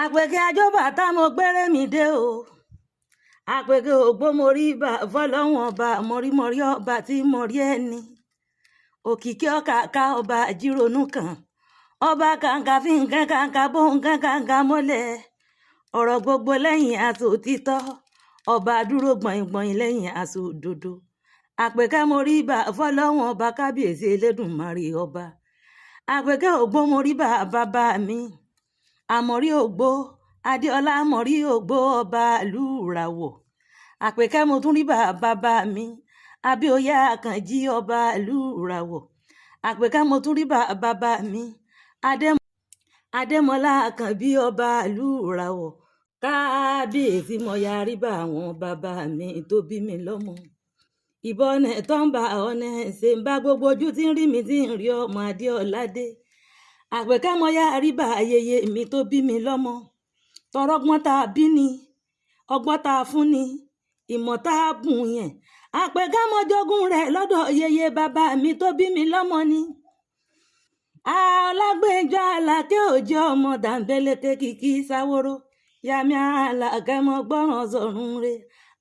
àpèkẹ́ àjọbàtà mo gbére mi dé o. àpèkẹ́ ògbó mo rí ibà fọlọ́wọ́n ọba mọ̀rímọ̀rí ọba tí mo rí ẹni. òkìkí ọ̀kàkà ọba àjírònú kan. ọba kàǹkà fi nǹkan kàǹkà bó nǹkan kàǹkà mọ́lẹ̀. ọ̀rọ̀ gbogbo lẹ́yìn aṣọ òtítọ́. ọba dúró gbọ̀ngbọ̀n lẹ́yìn aṣọ òdodo. àpèkẹ́ mo rí ibà fọlọ́wọ́n ọba kábíyèsí elédùnmarè ọba. àpèkẹ́ ògbó mo rí ibà bàbá mi. àmọ̀rí ògbó adéọlá àmọ̀rí ògbó ọba ìlú ìràwọ̀. àpèkẹ́ mo tún rí bàbá mi abíoyè àkànjí ọba ìlú ìràwọ̀. àpèkẹ́ mo tún rí bàbá mi adémọlá àkànbí ọba ìlú ìràwọ̀. kábíyèsí mo yarí bá àwọn bàbá mi tó bí mi lọ́mọ. ìbọn tó ń bá ọ̀nà ṣe ń bá gbogbo ojú tí ń rí mi tí ń rí ọmọ adéọlá dé. àpèkẹ́ mo yarí bá ayẹyẹ mi tó bí mi lọ́mọ. tọrọgbọ́n tá a bí ni ọgbọ́n tá a fún ni ìmọ̀ tá a bùn yẹn. àpèkẹ́ mo jogún rẹ̀ lọ́dọ̀ yeye bàbá mi tó bí mi lọ́mọ ni. alágbèjọ́ alákẹ́ òjò ọmọ dàńbẹ́lẹ́kẹ́ kìkì sáwóró yàmi alákẹ́ mọ́ gbọ́ràn sọ̀rùn rẹ̀.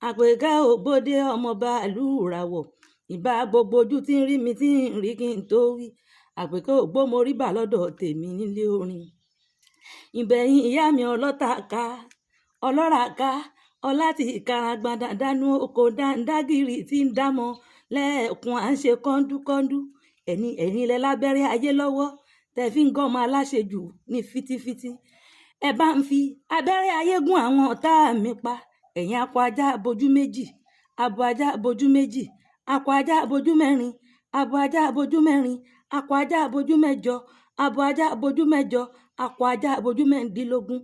àpèkẹ́ ògbódé ọmọọba ìlú ìràwọ̀. ìbá gbogbo ojú tí ń rí mi tí ń rí kí n tó wí. àpèkẹ́ ògbó mo rí bà lọ́dọ̀ tèmi nílé orin. ìbẹ̀yìn ìyá mi ọlọ́ta ká ọlọ́ra ká ọlá ti ìkaragbada dánú oko dáńdágìrì tí ń dámọ̀ lẹ́ẹ̀kún à ń ṣe kọ́ńdúkọ́ńdú. ẹ̀yin lẹ lábẹ́rẹ́ ayé lọ́wọ́ tẹ̀ fi ń gọ́mọ aláṣejù ní fitifiti. ẹ bá ń fi abẹ́rẹ́ ayé gún àwọn ọ̀tá mi pa. ẹ̀yin akọ ajá abojú méjì abo ajá abojú méjì akọ ajá abojú mẹ́rin abo ajá abojú mẹ́rin akọ ajá abojú mẹ́jọ abo ajá abojú mẹ́jọ akọ ajá abojú mẹ́rìndínlógún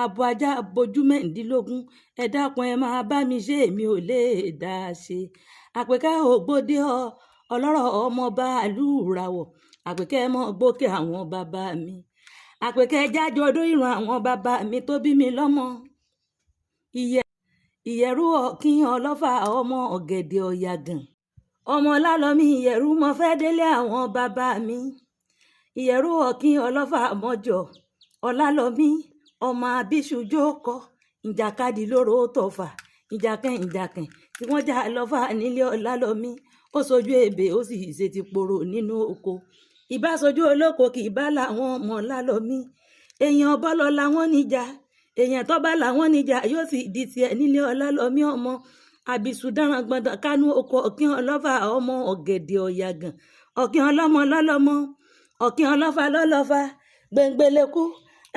abo ajá abojú mẹ́rìndínlógún. ẹ dákun ẹ máa bá mi ṣe èmi ò lè dá a ṣe. àpèkẹ́ ògbódé ọlọ́rọ̀ ọmọọba ìlú ìràwọ̀. àpèkẹ́ mọ́ gbókè àwọn bàbá mi. àpèkẹ́ jájọ ọdún ìran àwọn bàbá mi tó bí mi lọ́mọ. ìyẹ̀rú ọ̀kín ọlọ́fà ọmọ ọ̀gẹ̀dẹ̀ ọ̀yàgàn. ọmọ lálọ́mí ìyẹ̀rú mo fẹ́ délé àwọn bàbá mi. ìyẹ̀rú ọ̀kín ọlọ́fà mọ́jọ ọlálọ́mí ọmọ abíṣujú kọ. ìjàkadì lóró tọ̀fà ìjàkẹ́ tí wọ́n já lọ́fà nílé ọlálọ́mí. ó sojú ebè ó sì ṣe ti poro nínú oko. ìbá sojú olóko kì í bá làwọn ọmọ lálọ́mí. èèyàn bọ́lọ̀ làwọn níjà èèyàn tó bá làwọn níjà yóò sì di tiẹ̀ nílé ọlálọ́mí ọmọ àbísù dáràn gbọ̀ndàn kánú oko ọ̀kín ọlọ́fà ọmọ ọ̀gẹ̀dẹ̀ ọ̀yàgàn. ọ̀kín ọlọ́mọ lọ́lọ́mọ ọ̀kín ọlọ́fà lọ́lọ́fà gbẹ̀ngbẹ̀lẹ́kú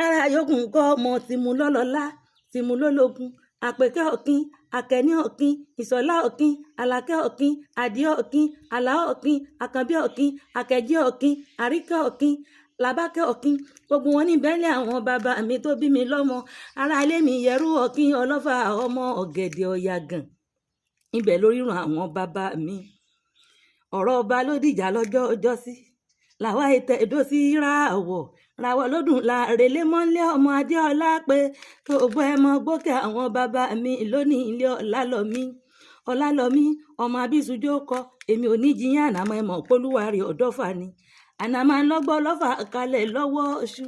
ẹ̀rọ ayókùn kọ́ ọmọ tìmú lọ́lọ́lá tìmú lólógún. àpèkẹ́ ọ̀kín àkẹ́ní ọ̀kín ìṣọ̀lá ọ̀kín àlàkẹ́ ọ̀kín àdìẹ ọ̀kín àlàó ọ̀kín àkànbí ọ̀kín àkẹ́jẹ́ ọ̀kín àríkẹ́ ọ̀kín làbákẹ́ ọ̀kín. gbogbo wọn ní bẹ́ẹ̀lẹ̀ àwọn bàbá mi tó bí mi lọ́mọ. ará ilé mi ìyẹ̀rú ọ̀kín ọlọ́fà ọmọ ọ̀gẹ̀dẹ̀ ọ̀yàgàn. ibẹ̀ lórí ràn àwọn bàbá mi. ọ̀rọ̀ ọba ló dìjà lọ́jọ́ ọjọ́sí làwa ètò èdò sí ràwọ̀ lódùn làrèlé mọ́lẹ́ ọmọ adéọlá pé kí gbogbo ẹ mọ gbókè àwọn bàbá mi lónìí ilé ọlálọ́mí ọmọ abíṣujú kọ. èmi ò ní jiyàn ànàmọ́ ẹ mọ̀ pólúwárì ọ̀dọ́fà ni. ànàmọ́ lọ́gbọ́ lọ́fà kalẹ̀ lọ́wọ́ oṣù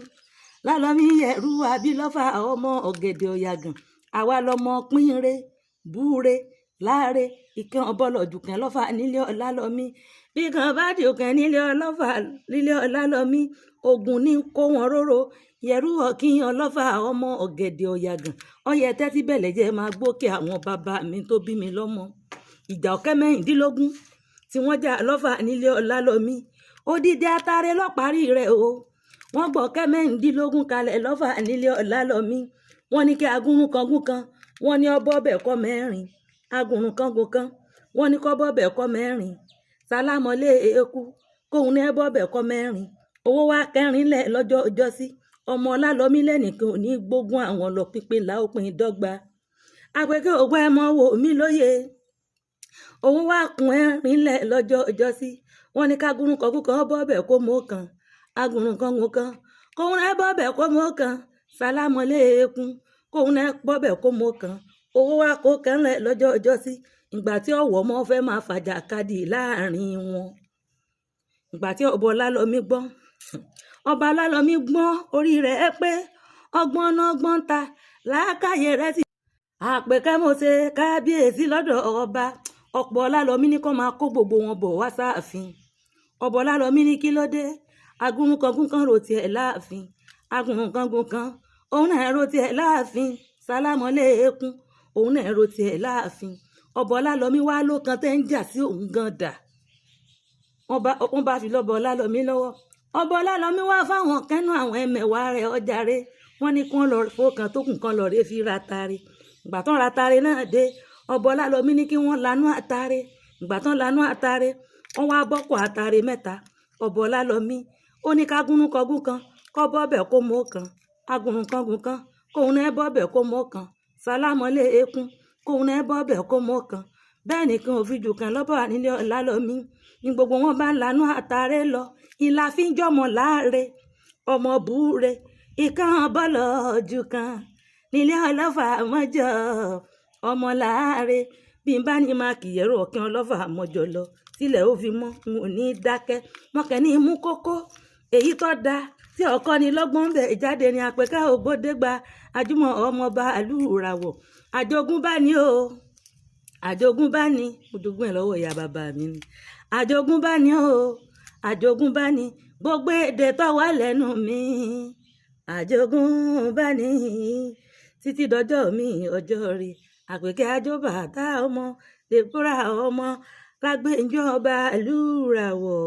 lálọ́mí yẹ̀rú abílọ́fà ọmọ ọ̀gẹ̀dẹ̀ ọ̀yàgàn. àwa lọmọ pínre búre láre ìkan ọbọlọ jùkẹ́ lọ́fà nílé ọlálọ́mí. bí kan bá jùkẹ́ nílé ọlálọ́mí ogun ní kó wọn róró. yẹ̀rú ọ̀kín ọlọ́fà ọmọ ọ̀gẹ̀dẹ̀ ọ̀yàgàn. ọyẹ tẹ́tí bẹ̀lẹ̀ jẹ́ máa gbókè àwọn bàbá mi tó bí mi lọ́mọ. ìjà ọ̀kẹ́ mẹ́rìndínlógún tí wọ́n jà lọ́fà nílé ọlálọ́mí. odidi atare lọ́parí rẹ̀ o. wọ́n gbọ́ ọ̀kẹ́ mẹ́rìndínlógún kalẹ̀ lọ́fà nílé ọlálọ́mí. wọ́n ní kí agúnrún kan gún kan wọ́n ní ọbọ̀ ọbẹ̀ kọ́ mẹ́rin agùnrún kan gún kan wọ́n ní kọ́ bọ́bẹ̀ kọ́ mẹ́rin sálámọ́lé eku kóun ní bọ́bẹ̀ kọ́ mẹ́rin. owó wá kẹrin lẹ̀ lọ́jọ́ ọjọ́sí ọmọ ọlálọ́mí lẹ́nìkan ò ní gbógun àwọn lọ pínpín láòpin dọ́gba. àpèkẹ́ ògbó ẹ mọ́ wò mí lóye. owó wá kún ẹrin lẹ̀ lọ́jọ́ ọjọ́sí wọ́n ní kágùnrún kan gún kan bọ́bẹ̀ kó mọ́ kan agùnrún kan gún kan kóun ní bọ́bẹ̀ kó mọ́ kan sálámọ́lé eku kóun ní bọ́bẹ̀ kó mọ́ kan. owó wá kó kẹ́ńlẹ̀ lọ́jọ́ ọjọ́sí ìgbà tí ọ̀wọ́ mọ́ fẹ́ máa fàjà kadì láàrin wọn. ìgbà tí ọba ọlálọ́mí gbọ́n orí rẹ̀ pé ọgbọ́n náà gbọ́n ta làákàyè rẹ̀ sì. Àpèkẹ́ mo ṣe kábíyèsí lọ́dọ̀ ọba, ọ̀pọ̀ Ọlálọ́mí ní kó máa kó gbogbo wọn bọ̀ wá sáàfin. Ọba Ọlálọ́mí ní kí ló dé, agúnrúnkangún kan rò tiẹ̀ láàfin, agúnrúnkangún kan òun náà rò tiẹ̀ láàfin, sálámọ́lé eékún òun náà rò tiẹ̀ láàfin. Ọba Ọlálọ́mí wá ló kan tẹ́ ń jà sí òun gan dà. Wọ́n bá fi lọ́ba Ọlálọ́mí lọ́wọ́. Ọba Ọlálọ́mí wá fáwọn kẹ́nu àwọn ẹmẹ̀wà rẹ̀ ọjàre, wọ́n ní kí wọ́n lọ fọkàn tó kùn kan lọ rè fi ra tare. Ìgbà tán ra tare náà dé, Ọba Ọlálọ́mí ní kí wọ́n lanú àtare. Ìgbà tán lanú àtare, wọ́n wá bọ́pọ̀ àtare mẹ́ta. Ọba Ọlálọ́mí ó ní kágúnrúnkangún kan kó bọ́bẹ̀ kó mọ́ kan, agúnrúnkangún kan kóun náà bọ́bẹ̀ kó mọ́ kan, sálámọ́lé eékún kóun náà bọ́bẹ̀ kó mọ́ kan. Bẹ́ẹ̀ nìkan ò fi jù kan lọ́bọ̀ nílé Ọlálọ́mí ní gbogbo wọn bá ń lanú àtare lọ. Ìlà fi ń jọmọ láre, ọmọ búre, ìkan bọ́lọ̀ ojú kan nílé Ọlọ́fà mọ́jọ ọmọ láre. Bí n bá ní máa kìyẹ̀rọ ọ̀kín Ọlọ́fà mọ́jọ lọ sílẹ̀ ó fi mọ́ n ò ní dákẹ́ mọ́kẹ́ ní mú kókó èyí tó da tí ọkọ ni lọ́gbọ́n bẹ̀ jáde ní Àpèkẹ́ Ògbódégbà Àjùmọ̀ ọmọọba Àlùràwọ̀. Àjogúnbá ni o, àjogúnbá ni, mo jogún ẹ̀ lọ́wọ́ ìyá bàbá mi ni. Àjogúnbá ni o, àjogúnbá ni, gbogbo èdè tó wà lẹ́nu mi. Àjogúnbá ni títí dọjọ́ mi ọjọ́ rí. Àpèkẹ́ Àjọbàtà ọmọ Deborah ọmọ Lágbèǹjọ́ ọba Àlùràwọ̀.